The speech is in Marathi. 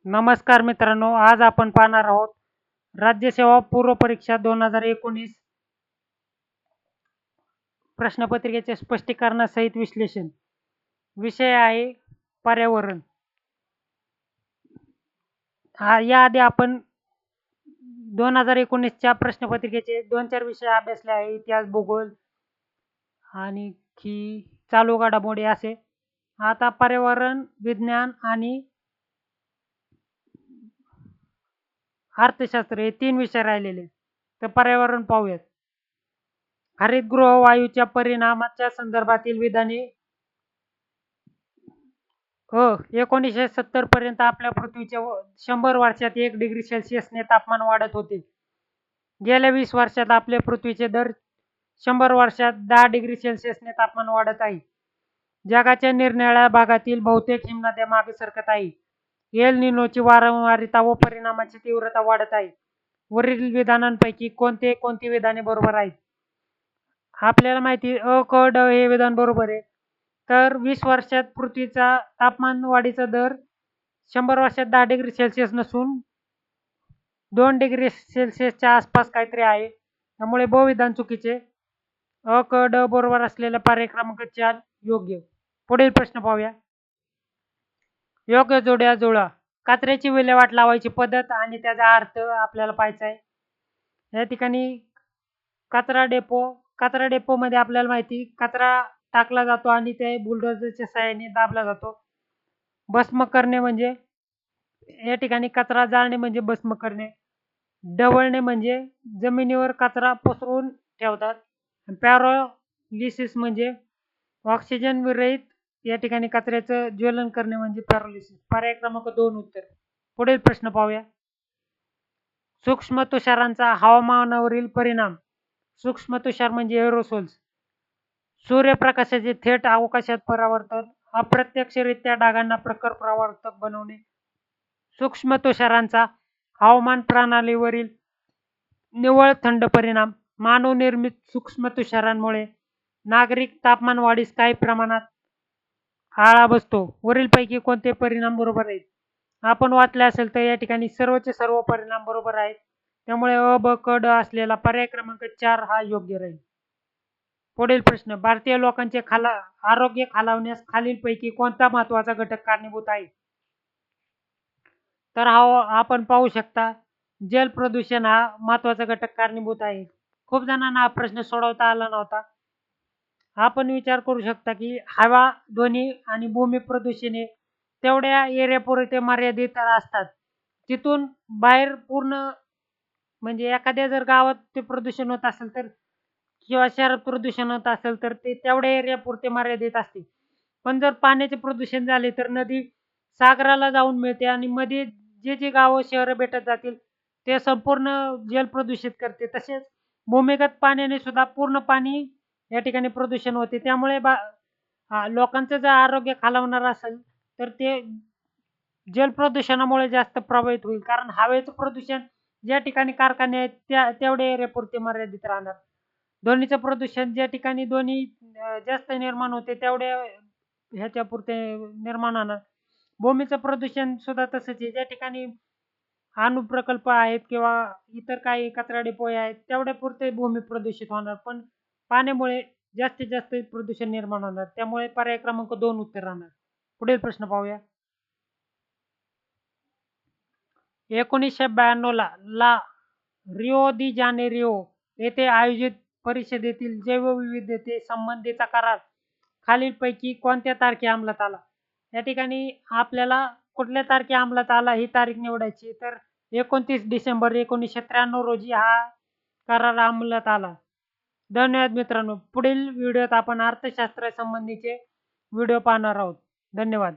नमस्कार मित्रांनो, आज आपण पाहणार आहोत राज्यसेवा पूर्व परीक्षा 2019 प्रश्नपत्रिकेचे स्पष्टीकरणासहित विश्लेषण. विषय आहे पर्यावरण. याआधी आपण 2019च्या प्रश्नपत्रिकेचे 2-4 विषय अभ्यासले आहे. इतिहास, भूगोल आणखी चालू घडामोडी असे. आता पर्यावरण, विज्ञान आणि अर्थशास्त्र हे 3 विषय राहिलेले. तर पर्यावरण पाहूयात. हरितगृह वायूच्या परिणामाच्या संदर्भातील विधाने 1970 पर्यंत आपल्या पृथ्वीच्या 100 वर्षात 1 डिग्री सेल्सिअसने तापमान वाढत होते. गेल्या 20 वर्षात आपल्या पृथ्वीचे दर 100 वर्षात 10 डिग्री सेल्सिअसने तापमान वाढत आहे. जगाच्या निरनिराळ्या भागातील बहुतेक हिमनद्या मागे सरकत आहे. एल निनोची वारंवारिता व परिणामाची तीव्रता वाढत आहे. वरील विधानांपैकी कोणती विधाने बरोबर आहेत? आपल्याला माहिती अ, क, ड हे विधान बरोबर आहे. तर 20 वर्षात पृथ्वीचा तापमान वाढीचा दर 100 वर्षात 10 डिग्री सेल्सिअस नसून 2 डिग्री सेल्सिअसच्या आसपास काहीतरी आहे. त्यामुळे ब विधान चुकीचे. अ, क, ड बरोबर असलेला पर्याय क्रमांक 4 योग्य. पुढील प्रश्न पाहूया. योग्य जोड्या जुळवा. कचऱ्याची विल्हेवाट लावायची पद्धत आणि त्याचा अर्थ आपल्याला पाहायचा आहे. या ठिकाणी कचरा डेपोमध्ये आपल्याला माहिती कचरा टाकला जातो आणि ते बुलडोझरच्या सहाय्याने दाबला जातो. भस्म करणे म्हणजे या ठिकाणी कचरा जाळणे म्हणजे भस्म करणे. ढवळणे म्हणजे जमिनीवर कचरा पसरवून ठेवतात. पॅरोलिसिस म्हणजे ऑक्सिजन विरहित या ठिकाणी कचऱ्याचं ज्वलन करणे म्हणजे पॅरोलिसिस. पर्याय क्रमांक 2 उत्तर. पुढील प्रश्न पाहूया. सूक्ष्म तुषारांचा हवामानावरील परिणाम. सूक्ष्म तुषार म्हणजे एरोसोल्स. सूर्यप्रकाशाचे थेट अवकाशात परावर्तन, अप्रत्यक्षरित्या ढगांना प्रखर परावर्तक बनवणे. सूक्ष्म तुषारांचा हवामान प्रणालीवरील निव्वळ थंड परिणाम. मानवनिर्मित सूक्ष्म तुषारांमुळे नागरिक तापमान वाढीस काही प्रमाणात आळा बसतो. वरीलपैकी कोणते परिणाम बरोबर आहेत? आपण वाचले असेल तर या ठिकाणी सर्वचे सर्व परिणाम बरोबर आहेत. त्यामुळे अ, ब, क, ड असलेला पर्याय क्रमांक 4 हा योग्य राहील. पुढील प्रश्न. भारतीय लोकांचे आरोग्य खालावण्यास खालीलपैकी कोणता महत्त्वाचा घटक कारणीभूत आहे? तर आपण पाहू शकता जल प्रदूषण हा महत्त्वाचा घटक कारणीभूत आहे. खूप जणांना हा प्रश्न सोडवता आला नव्हता. आपण विचार करू शकता की हवा, ध्वनी आणि भूमी प्रदूषण हे तेवढ्या एरियापुरते मर्यादित असतात. तिथून बाहेर पूर्ण म्हणजे एखाद्या जर गावात ते प्रदूषण होत असेल तर किंवा शहरात प्रदूषण होत असेल तर ते तेवढ्या एरियापुरते मर्यादित असते. पण जर पाण्याचे प्रदूषण झाले तर नदी सागराला जाऊन मिळते आणि मध्ये जे गावं शहरं भेटत जातील ते संपूर्ण जल प्रदूषित करते. तसेच भूमिगत पाण्याने सुद्धा पूर्ण पाणी या ठिकाणी प्रदूषण होते. त्यामुळे लोकांचं जर आरोग्य खालावणार असेल तर ते जल प्रदूषणामुळे जास्त प्रभावित होईल. कारण हवेचं प्रदूषण ज्या ठिकाणी कारखाने आहेत तेवढ्या एरियापुरते मर्यादित राहणार. ध्वनीचं प्रदूषण ज्या ठिकाणी ध्वनी जास्त निर्माण होते तेवढ्या ह्याच्यापुरते निर्माण होणार. भूमीचं प्रदूषण सुद्धा तसंच आहे. ज्या ठिकाणी अणुप्रकल्प आहेत किंवा इतर काही कचरा डेपो आहेत तेवढ्या पुरते भूमी प्रदूषित होणार. पण पाण्यामुळे जास्तीत जास्त प्रदूषण निर्माण होणार. त्यामुळे पर्याय क्रमांक 2 उत्तर राहणार. पुढील प्रश्न पाहूया. 1992 ला रिओ दी जानेरिओ येथे आयोजित परिषदेतील जैवविविधते संबंधीचा करार खालीलपैकी कोणत्या तारखे अंमलात आला? या ठिकाणी आपल्याला कुठल्या तारखे अंमलात आला ही तारीख निवडायची. तर 29 डिसेंबर 1993 रोजी हा करार अंमलात आला. धन्यवाद मित्रांनो. पुढील व्हिडिओत आपण अर्थशास्त्रासंबंधीचे व्हिडिओ पाहणार आहोत. धन्यवाद.